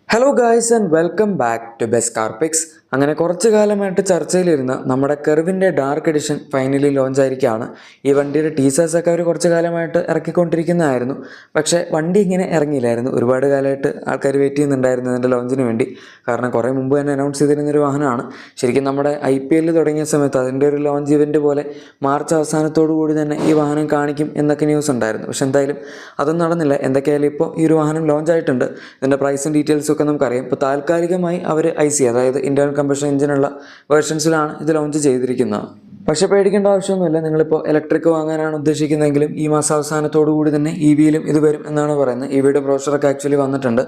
Hello guys and welcome back to best car picks. അങ്ങനെ കുറച്ച് കാലമായിട്ട് ചർച്ചയിലിരുന്ന നമ്മുടെ കെർവിൻ്റെ ഡാർക്ക് എഡിഷൻ ഫൈനലി ലോഞ്ച് ആയിരിക്കുകയാണ്. ഈ വണ്ടിയുടെ ടീസേഴ്സൊക്കെ അവർ കുറച്ച് കാലമായിട്ട് ഇറക്കിക്കൊണ്ടിരിക്കുന്നതായിരുന്നു. പക്ഷേ വണ്ടി ഇങ്ങനെ ഇറങ്ങിയില്ലായിരുന്നു. ഒരുപാട് കാലമായിട്ട് ആൾക്കാർ വെയിറ്റ് ചെയ്യുന്നുണ്ടായിരുന്നു ഇതിൻ്റെ ലോഞ്ചിന് വേണ്ടി. കാരണം കുറേ മുമ്പ് തന്നെ അനൗൺസ് ചെയ്തിരുന്നൊരു വാഹനമാണ്. ശരിക്കും നമ്മുടെ IPL തുടങ്ങിയ സമയത്ത് അതിൻ്റെ ഒരു ലോഞ്ച് ഇവൻറ്റ് പോലെ മാർച്ച് അവസാനത്തോടു കൂടി തന്നെ ഈ വാഹനം കാണിക്കും എന്നൊക്കെ ന്യൂസ് ഉണ്ടായിരുന്നു. പക്ഷെ എന്തായാലും അതൊന്നും നടന്നില്ല. എന്തൊക്കെയായാലും ഇപ്പോൾ ഈ ഒരു വാഹനം ലോഞ്ച് ആയിട്ടുണ്ട്. ഇതിൻ്റെ പ്രൈസും ഡീറ്റെയിൽസും ഒക്കെ നമുക്കറിയാം. ഇപ്പോൾ താൽക്കാലികമായി അവർ IC അതായത് ഇന്റേണൽ കമ്പഷൻ എഞ്ചിനുള്ള വേർഷൻസിലാണ് ഇത് ലോഞ്ച് ചെയ്തിരിക്കുന്നത്. പക്ഷേ പേടിക്കേണ്ട ആവശ്യമൊന്നുമില്ല. നിങ്ങളിപ്പോൾ ഇലക്ട്രിക് വാങ്ങാനാണ് ഉദ്ദേശിക്കുന്നതെങ്കിലും ഈ മാസം അവസാനത്തോടു കൂടി തന്നെ EVയിലും ഇത് വരും എന്നാണ് പറയുന്നത്. EVയുടെ ബ്രോഷറൊക്കെ ആക്ച്വലി വന്നിട്ടുണ്ട്.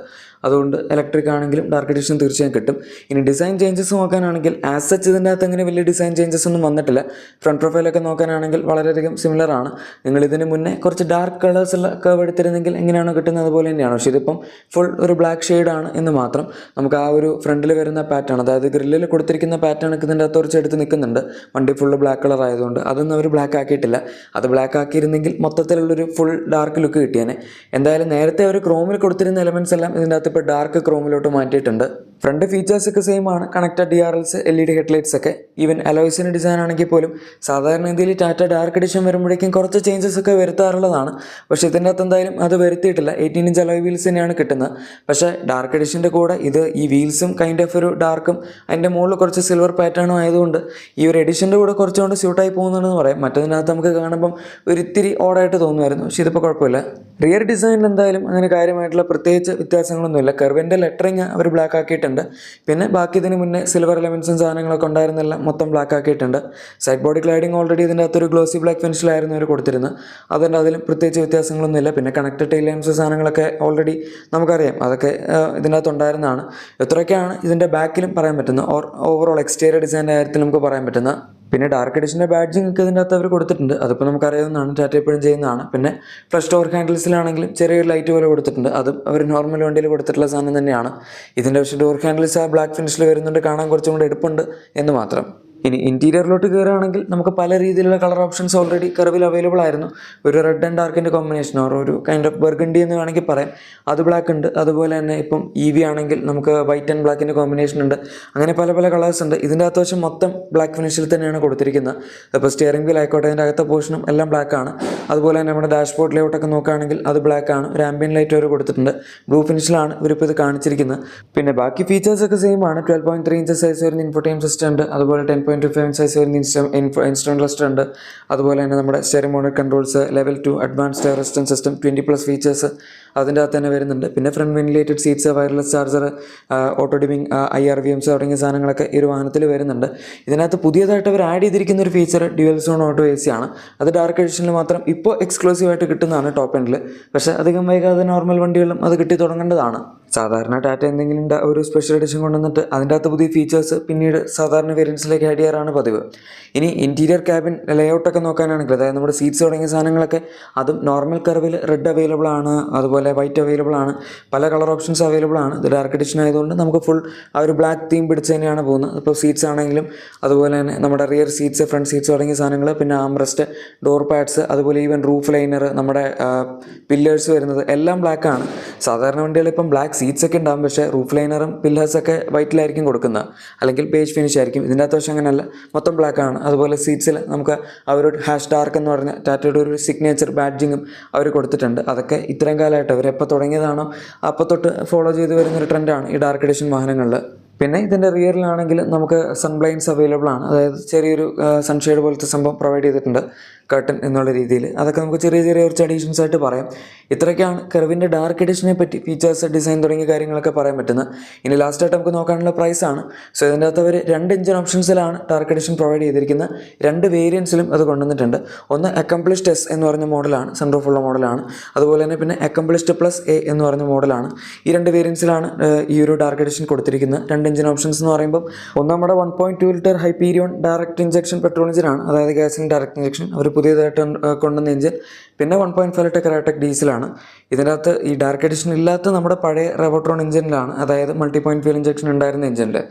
അതുകൊണ്ട് ഇലക്ട്രിക് ആണെങ്കിലും ഡാർക്ക് എഡിഷൻ തീർച്ചയായും കിട്ടും. ഇനി ഡിസൈൻ ചേഞ്ചസ് നോക്കാനാണെങ്കിൽ ആസ് സച്ച് ഇതിൻ്റെ അകത്ത് അങ്ങനെ വലിയ ഡിസൈൻ ചേഞ്ചസ് ഒന്നും വന്നിട്ടില്ല. ഫ്രണ്ട് പ്രൊഫൈലൊക്കെ നോക്കാനാണെങ്കിൽ വളരെയധികം സിമിലർ ആണ്. നിങ്ങൾ ഇതിന് മുന്നേ കുറച്ച് ഡാർക്ക് കളേഴ്സുള്ള കർവ് എടുത്തിരുന്നെങ്കിൽ എങ്ങനെയാണോ കിട്ടുന്നത് അതുപോലെ തന്നെയാണ്. പക്ഷേ ഇതിപ്പം ഫുൾ ഒരു ബ്ലാക്ക് ഷെയ്ഡാണ് എന്ന് മാത്രം. നമുക്ക് ആ ഒരു ഫ്രണ്ടിൽ വരുന്ന പാറ്റേൺ, അതായത് ഗ്രില്ലിൽ കൊടുത്തിരിക്കുന്ന പാറ്റേൺ ഒക്കെ ഇതിൻ്റെ അകത്ത് കുറച്ചെടുത്ത് നിൽക്കുന്നുണ്ട്. വണ്ടി ഫുള്ള് ബ്ലാക്ക് കളർ ആയതുകൊണ്ട് അതൊന്നും അവർ ബ്ലാക്ക് ആക്കിയിട്ടില്ല. അത് ബ്ലാക്ക് ആക്കിയിരുന്നെങ്കിൽ മൊത്തത്തിലുള്ളൊരു ഫുൾ ഡാർക്ക് ലുക്ക് കിട്ടിയേനെ. എന്തായാലും നേരത്തെ അവർ ക്രോമിൽ കൊടുത്തിരുന്ന എലമെൻറ്റ്സ് എല്ലാം ഇതിൻ്റെ അകത്ത് ഇപ്പോൾ ഡാർക്ക് ക്രോമിലോട്ട് മാറ്റിയിട്ടുണ്ട്. ഫ്രണ്ട് ഫീച്ചേഴ്സൊക്കെ സെയിം ആണ്. കണക്റ്റഡ് DRLs, LED ഹെഡ്ലൈറ്റ്സ് ഒക്കെ. ഈവൻ അലോയ്സിൻ്റെ ഡിസൈൻ ആണെങ്കിൽ പോലും സാധാരണ രീതിയിൽ ടാറ്റ ഡാർക്ക് എഡിഷൻ വരുമ്പോഴേക്കും കുറച്ച് ചേഞ്ചസ് ഒക്കെ വരുത്താറുള്ളതാണ്. പക്ഷേ ഇതിൻ്റെ അകത്ത് എന്തായാലും അത് വരുത്തിയിട്ടില്ല. 18-inch അലോയ് വീൽസ് തന്നെയാണ് കിട്ടുന്നത്. പക്ഷേ ഡാർക്ക് എഡിഷൻ്റെ കൂടെ ഇത് ഈ വീൽസും കൈൻഡ് ഓഫ് ഒരു ഡാർക്കും അതിൻ്റെ മുകളിൽ കുറച്ച് സിൽവർ പാറ്റേണും ആയതുകൊണ്ട് ഈ ഒരു എഡിഷൻ്റെ കൂടെ കുറച്ചുകൊണ്ട് സ്യൂട്ടായി പോകുന്നുണ്ടെന്ന് പറയാം. മറ്റതിനകത്ത് നമുക്ക് കാണുമ്പം ഒരിത്തിരി ഓടായിട്ട് തോന്നുമായിരുന്നു. പക്ഷേ ഇതിപ്പോൾ കുഴപ്പമില്ല. റിയർ ഡിസൈനിൽ എന്തായാലും അങ്ങനെ കാര്യമായിട്ടുള്ള പ്രത്യേകിച്ച് വ്യത്യാസങ്ങളൊന്നുമില്ല. കെർവിൻ്റെ ലെറ്ററിങ് അവർ ബ്ലാക്ക് ആക്കിയിട്ടുണ്ട്. പിന്നെ ബാക്കി ഇതിന് മുന്നേ സിൽവർ എലമെൻസും സാധനങ്ങളൊക്കെ ഉണ്ടായിരുന്നെല്ലാം മൊത്തം ബ്ലാക്ക് ആക്കിയിട്ടുണ്ട്. സൈഡ് ബോഡി ക്ലൈഡിങ് ഓൾറെഡി ഇതിൻ്റെ അകത്തൊരു ഗ്ലോസി ബ്ലാക്ക് ഫിനിഷിലായിരുന്നു അവർ കൊടുത്തിരുന്നത്. അതുകൊണ്ട് അതിലും പ്രത്യേകിച്ച് വ്യത്യാസങ്ങളൊന്നുമില്ല. പിന്നെ കണക്റ്റഡ് ടെയിൽ ലാംപ്സ് സാധനങ്ങളൊക്കെ ഓൾറെഡി നമുക്കറിയാം. അതൊക്കെ ഇതിൻ്റെ അകത്ത് ഉണ്ടായിരുന്നതാണ്. ഇത്രയൊക്കെയാണ് ഇതിൻ്റെ ബാക്കിലും പറയാൻ പറ്റുന്നത്. ഓവറോൾ എക്സ്റ്റീരിയർ ഡിസൈൻ്റെ കാര്യത്തിൽ നമുക്ക് പറയാൻ പറ്റുന്നത്. പിന്നെ ഡാർക്ക് എഡിഷൻ്റെ ബാഡ്ജിങ് ഒക്കെ ഇതിൻ്റെ അകത്ത് അവർ കൊടുത്തിട്ടുണ്ട്. അതിപ്പോൾ നമുക്കറിയാവുന്നതാണ്, ടാറ്റ എപ്പോഴും ചെയ്യുന്നതാണ്. പിന്നെ ഫ്ലഷ് ഡോർ ഹാൻഡിൽസിലാണെങ്കിലും ചെറിയൊരു ലൈറ്റ് പോലെ കൊടുത്തിട്ടുണ്ട്. അതും അവർ നോർമൽ വണ്ടിയിൽ കൊടുത്തിട്ടുള്ള സാധനം തന്നെയാണ്. ഇതിൻ്റെ പക്ഷേ ഡോർ ഹാൻഡിൽസ് ആ ബ്ലാക്ക് ഫിനിഷിൽ വരുന്നുണ്ട്. കാണാൻ കുറച്ചും കൂടെ എടുപ്പുണ്ട് എന്ന് മാത്രം. ഇനി ഇൻറ്റീരിയറിലോട്ട് കയറുകയാണെങ്കിൽ നമുക്ക് പല രീതിയിലുള്ള കളർ ഓപ്ഷൻസ് ഓൾറെഡി കർവിൽ അവൈലബിൾ ആയിരുന്നു. ഒരു റെഡ് ആൻഡ് ഡാർക്കിൻ്റെ കോമ്പിനേഷൻ, ഒരു കൈൻഡ് ഓഫ് ബർഗണ്ടി എന്ന് വേണമെങ്കിൽ പറയാം. അത് ബ്ലാക്ക് ഉണ്ട്. അതുപോലെ തന്നെ ഇപ്പം EV ആണെങ്കിൽ നമുക്ക് വൈറ്റ് ആൻഡ് ബ്ലാക്കിൻ്റെ കോമ്പിനേഷൻ ഉണ്ട്. അങ്ങനെ പല പല കളേഴ്സ് ഉണ്ട്. ഇതിൻ്റെ അത്യാവശ്യം മൊത്തം ബ്ലാക്ക് ഫിനിഷിൽ തന്നെയാണ് കൊടുത്തിരിക്കുന്നത്. അപ്പോൾ സ്റ്റിയറിംഗ് വീൽ ആയിക്കോട്ടെ, അതിൻ്റെ അകത്തെ പോർഷനും എല്ലാം ബ്ലാക്ക് ആണ്. അതുപോലെ തന്നെ നമ്മുടെ ഡാഷ്ബോർഡ് ലേഔട്ടൊക്കെ നോക്കുകയാണെങ്കിൽ അത് ബ്ലാക്ക് ആണ്. ഒരു ആംബിയൻ ലൈറ്റ് അവർ കൊടുത്തിട്ടുണ്ട്. ബ്ലൂ ഫിനിഷിലാണ് ഇവരിപ്പോൾ ഇത് കാണിച്ചിരിക്കുന്നത്. പിന്നെ ബാക്കി ഫീച്ചേഴ്സൊക്കെ സെയിം ആണ്. 12.3 inches സൈസ് വരുന്ന ഇൻഫോർടൈൻമെന്റ് സിസ്റ്റം ഉണ്ട്. അതുപോലെ 10.25 സൈസ് വരുന്ന ഇൻസ്ട്രുമെന്റ് ക്ലസ്റ്റർ ഉണ്ട്. അതുപോലെ തന്നെ നമ്മുടെ steering mode controls, level 2 advanced resistance system, 20+ features അതിൻ്റെ അകത്ത് തന്നെ വരുന്നുണ്ട്. പിന്നെ front ventilated seats, wireless charger, auto dimming, IRVMs തുടങ്ങിയ സാധനങ്ങളൊക്കെ ഈ ഒരു വാഹനത്തിൽ വരുന്നുണ്ട്. ഇതിനകത്ത് പുതിയതായിട്ട് അവർ ആഡ് ചെയ്തിരിക്കുന്ന ഒരു feature dual zone auto AC ആണ്. അത് ഡാർക്ക് എഡിഷനിൽ മാത്രം ഇപ്പോൾ എക്സ്ക്ലൂസീവായിട്ട് കിട്ടുന്നതാണ് ടോപ്പ് എൻഡിൽ. പക്ഷേ അധികം വൈകാതെ നോർമൽ വണ്ടികളിലും അത് കിട്ടി തുടങ്ങേണ്ടതാണ്. സാധാരണ ടാറ്റ എന്തെങ്കിലും ഒരു സ്പെഷ്യൽ എഡിഷൻ കൊണ്ടുവന്നിട്ട് അതിൻ്റെ അകത്ത് പുതിയ ഫീച്ചേഴ്സ് പിന്നീട് സാധാരണ വേരിയൻസിലേക്ക് ആഡ് ചെയ്യാറാണ് പതിവ്. ഇനി ഇൻറ്റീരിയർ ക്യാബിൻ ലേഔട്ടൊക്കെ നോക്കാനാണെങ്കിൽ, അതായത് നമ്മുടെ സീറ്റ്സ് തുടങ്ങിയ സാധനങ്ങളൊക്കെ അതും നോർമൽ കർവിൽ റെഡ് അവൈലബിൾ ആണ്. അതുപോലെ വൈറ്റ് അവൈലബിൾ ആണ്. പല കളർ ഓപ്ഷൻസ് അവൈലബിൾ ആണ്. ഇത് ഡാർക്ക് എഡിഷൻ ആയതുകൊണ്ട് നമുക്ക് ഫുൾ ആ ഒരു ബ്ലാക്ക് തീം പിടിച്ച് തന്നെയാണ് പോകുന്നത്. ഇപ്പോൾ സീറ്റ്സ് ആണെങ്കിലും അതുപോലെ തന്നെ നമ്മുടെ റിയർ സീറ്റ്സ്, ഫ്രണ്ട് സീറ്റ്സ് തുടങ്ങിയ സാധനങ്ങൾ, പിന്നെ ആംറെസ്റ്റ്, ഡോർ പാഡ്സ്, അതുപോലെ ഈവൻ റൂഫ് ലൈനർ, നമ്മുടെ പില്ലേഴ്സ് വരുന്നത് എല്ലാം ബ്ലാക്ക് ആണ്. സാധാരണ വണ്ടികളിൽ ഇപ്പം ബ്ലാക്ക് സീറ്റ്സ് ഒക്കെ ഉണ്ടാകും. പക്ഷേ റൂഫ് ലൈനറും പില്ലേഴ്സൊക്കെ വൈറ്റിലായിരിക്കും കൊടുക്കുന്നത്, അല്ലെങ്കിൽ പേജ് ഫിനിഷ് ആയിരിക്കും. ഇതിൻ്റെ അകത്ത് പക്ഷേ അങ്ങനെയല്ല, മൊത്തം ബ്ലാക്ക് ആണ്. അതുപോലെ സീറ്റ്സിൽ നമുക്ക് അവർ #ഡാർക്ക് എന്ന് പറഞ്ഞ ടാറ്റയുടെ ഒരു സിഗ്നേച്ചർ ബാഡ്ജിങ്ങും അവർ കൊടുത്തിട്ടുണ്ട്. അതൊക്കെ ഇത്രയും കാലമായിട്ട് അവർ എപ്പോൾ തുടങ്ങിയതാണോ അപ്പോൾ തൊട്ട് ഫോളോ ചെയ്ത് വരുന്നൊരു ട്രെൻഡാണ് ഈ ഡാർക്ക് എഡിഷൻ വാഹനങ്ങളിൽ. പിന്നെ ഇതിൻ്റെ റിയറിലാണെങ്കിൽ നമുക്ക് സൺബ്ലൈൻസ് അവൈലബിൾ ആണ്. അതായത് ചെറിയൊരു സൺഷെയ്ഡ് പോലത്തെ സംഭവം പ്രൊവൈഡ് ചെയ്തിട്ടുണ്ട്, കർട്ടൻ എന്നുള്ള രീതിയിൽ. അതൊക്കെ നമുക്ക് ചെറിയ ചെറിയ കുറച്ച് അഡീഷൻസ് ആയിട്ട് പറയാം. ഇത്രയൊക്കെയാണ് കെർവിൻ്റെ ഡാർക്ക് എഡിഷനെ പറ്റി ഫീച്ചേഴ്സ്, ഡിസൈൻ തുടങ്ങിയ കാര്യങ്ങളൊക്കെ പറയാൻ പറ്റുന്നത്. ഇനി ലാസ്റ്റായിട്ട് നമുക്ക് നോക്കാനുള്ള പ്രൈസാണ്. സോ ഇതിൻ്റെ അകത്ത് അവർ 2 എഞ്ചിൻ ഓപ്ഷൻസിലാണ് ഡാർക്ക് എഡിഷൻ പ്രൊവൈഡ് ചെയ്തിരിക്കുന്നത്. 2 വേരിയൻസിലും അത് കൊണ്ടുവന്നിട്ടുണ്ട്. ഒന്ന് അക്കംപ്ലിഷ്ഡ് S എന്ന് പറഞ്ഞ മോഡലാണ്, സൺറൂഫുള്ള മോഡലാണ്. അതുപോലെ തന്നെ പിന്നെ അക്കംപ്ലിഷ്ഡ് +A എന്ന് പറഞ്ഞ മോഡലാണ്. ഈ 2 വേരിയൻസിലാണ് ഈ ഒരു ഡാർക്ക് എഡിഷൻ കൊടുത്തിരിക്കുന്നത്. 2 എഞ്ചിൻ ഓപ്ഷൻസ് എന്ന് പറയുമ്പോൾ ഒന്ന് നമ്മുടെ 1.2 ലിറ്റർ ഹൈപ്പീരിയോൺ ഡയറക്റ്റ് ഇഞ്ചക്ഷൻ പെട്രോൾ എഞ്ചിനാണ്, അതായത് ഗ്യാസിൽ ഡയറക്റ്റ് ഇഞ്ചക്ഷൻ അവർ പുതിയതായിട്ട് കൊണ്ടുവന്ന എഞ്ചിൻ. പിന്നെ 1.5 ലിറ്റർ കരാടെക് ഡീസലാണ്. ഇതിനകത്ത് ഈ ഡാർക്ക് എഡിഷൻ ഇല്ലാത്ത നമ്മുടെ പഴയ റെവോട്രോൺ എഞ്ചിനിലാണ്, അതായത് മൾട്ടി പോയിന്റ് ഫ്യൂൽ ഇഞ്ചക്ഷൻ ഉണ്ടായിരുന്ന എഞ്ചിൻ്റെ.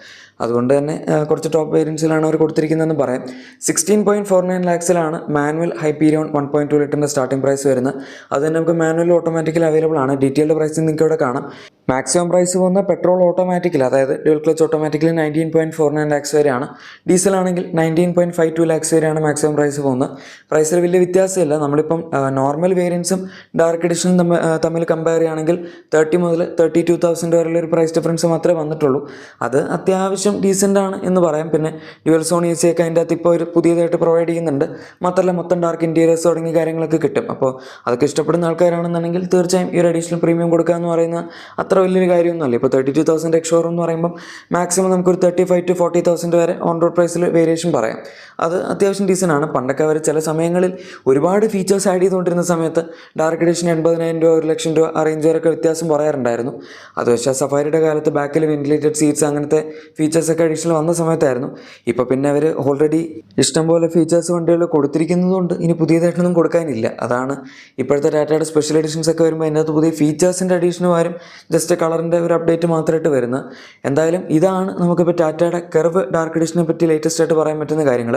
അതുകൊണ്ട് തന്നെ കുറച്ച് ടോപ്പ് വേരിയൻസിലാണ് അവർ കൊടുത്തിരിക്കുന്നതെന്ന് പറയാം. 16.49 lakhsലാണ് മാനുവൽ ഹൈപ്പീരിയോൺ 1.2 ലിറ്ററിൻ്റെ സ്റ്റാർട്ടിംഗ് പ്രൈസ് വരുന്നത്. അത് തന്നെ നമുക്ക് മാനുവൽ ഓട്ടോമാറ്റിക്കലി അവൈലബിൾ ആണ്. ഡീറ്റെയിൽഡ് പ്രൈസിങ് നിങ്ങൾക്ക് ഇവിടെ കാണാം. മാക്സിമം പ്രൈസ് പോകുന്ന പെട്രോൾ ഓട്ടോമാറ്റിക്കൽ, അതായത് ഡ്യുവൽ ക്ലച്ച് ഓട്ടോമാറ്റിക്കലി 19.49 ലാക്സ് വരെയാണ്. ഡീസലാണെങ്കിൽ 19.52 ലാക്സ് വരെയാണ് മാക്സിമം പ്രൈസ് പോകുന്നത്. പ്രൈസിൽ വലിയ വ്യത്യാസമില്ല. നമ്മളിപ്പം നോർമൽ വേരിയൻസും ഡാർക്ക് എഡിഷനും തമ്മിൽ കമ്പയർ ചെയ്യുകയാണെങ്കിൽ 30 മുതൽ 32,000 വരെയുള്ള ഒരു പ്രൈസ് ഡിഫറൻസ് മാത്രമേ വന്നിട്ടുള്ളൂ. അത് അത്യാവശ്യം ഡീസൻ്റ് ആണ് എന്ന് പറയാം. പിന്നെ ഡ്യുവൽ സോൺ AC ഒക്കെ അതിൻ്റെ അകത്ത് ഇപ്പോൾ ഒരു പുതിയതായിട്ട് പ്രൊവൈഡ് ചെയ്യുന്നുണ്ട്. മാത്രമല്ല മൊത്തം ഡാർക്ക് ഇൻറ്റീരിയേഴ്സ് തുടങ്ങിയ കാര്യങ്ങളൊക്കെ കിട്ടും. അപ്പോൾ അതൊക്കെ ഇഷ്ടപ്പെടുന്ന ആൾക്കാരാണെന്നുണ്ടെങ്കിൽ തീർച്ചയായും ഈ ഒരു അഡീഷണൽ പ്രീമിയം കൊടുക്കുക എന്ന് പറയുന്ന അത്ര വലിയൊരു കാര്യമൊന്നുമല്ല. ഇപ്പോൾ 32,000 എക്സ് ഷോറൂം എന്ന് പറയുമ്പം മാക്സിമം നമുക്കൊരു 35,000 to 40,000 വരെ ഓൺ റോഡ് പ്രൈസിൽ വേരിയേഷൻ പറയാം. അത് അത്യാവശ്യം ഡീസൻ്റ് ആണ്. പണ്ടൊക്കെ അവർ ചില സമയങ്ങളിൽ ഒരുപാട് ഫീച്ചേഴ്സ് ആഡ് ചെയ്തുകൊണ്ടിരുന്ന സമയത്ത് ഡാർക്ക് എഡിഷൻ 80,000 രൂപ 1,00,000 രൂപ ആ റേഞ്ച് വരെയൊക്കെ വ്യത്യാസം പറയാറുണ്ടായിരുന്നു. അത് പക്ഷേ സഫാരിയുടെ കാലത്ത് ബാക്കിൽ വെന്റിലേറ്റഡ് സീറ്റ്സ് അങ്ങനത്തെ ഫീച്ചേഴ്സൊക്കെ അഡീഷണൽ വന്ന സമയത്തായിരുന്നു. ഇപ്പോൾ പിന്നെ അവർ ഓൾറെഡി ഇഷ്ടംപോലെ ഫീച്ചേഴ്സ് വണ്ടികൾ കൊടുത്തിരിക്കുന്നതുകൊണ്ട് ഇനി പുതിയതായിട്ടൊന്നും കൊടുക്കാനില്ല. അതാണ് ഇപ്പോഴത്തെ ടാറ്റയുടെ സ്പെഷ്യൽ എഡിഷൻസ് ഒക്കെ വരുമ്പോൾ അതിനകത്ത് പുതിയ ഫീച്ചേഴ്സിൻ്റെ അഡീഷനും ആരും ജസ്റ്റ് കളറിൻ്റെ ഒരു അപ്ഡേറ്റ് മാത്രമായിട്ട് വരുന്നത്. എന്തായാലും ഇതാണ് നമുക്കിപ്പോൾ ടാറ്റയുടെ കർവ് ഡാർക്ക് എഡിഷനെ പറ്റി ലേറ്റസ്റ്റ് ആയിട്ട് പറയാൻ പറ്റുന്ന കാര്യങ്ങൾ.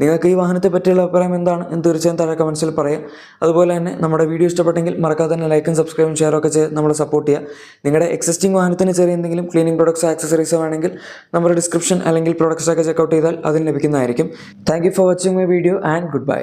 നിങ്ങൾക്ക് ഈ വാഹനത്തെ പറ്റിയുള്ള അഭിപ്രായം എന്താണ് എന്ന് തീർച്ചയായും താഴെ കമൻസിൽ പറയാം. അതുപോലെ തന്നെ നമ്മുടെ വീഡിയോ ഇഷ്ടപ്പെട്ടെങ്കിൽ മറക്കാതെ തന്നെ ലൈക്കും സബ്സ്ക്രൈബും ഷെയറും ഒക്കെ ചെയ്ത് നമ്മളെ സപ്പോർട്ട് ചെയ്യുക. നിങ്ങളുടെ എക്സിസ്റ്റിംഗ് വാഹനത്തിന് ചെറിയ എന്തെങ്കിലും ക്ലീനിങ് പ്രൊഡക്ട്സോ ആക്സസറീസോ വേണമെങ്കിൽ നമ്മുടെ ഡിസ്ക്രിപ്ഷൻ അല്ലെങ്കിൽ പ്രൊഡക്ട്സൊക്കെ ചെക്കൗട്ട് ചെയ്താൽ അതിൽ ലഭിക്കുന്നതായിരിക്കും. Thank you for watching my video and good bye.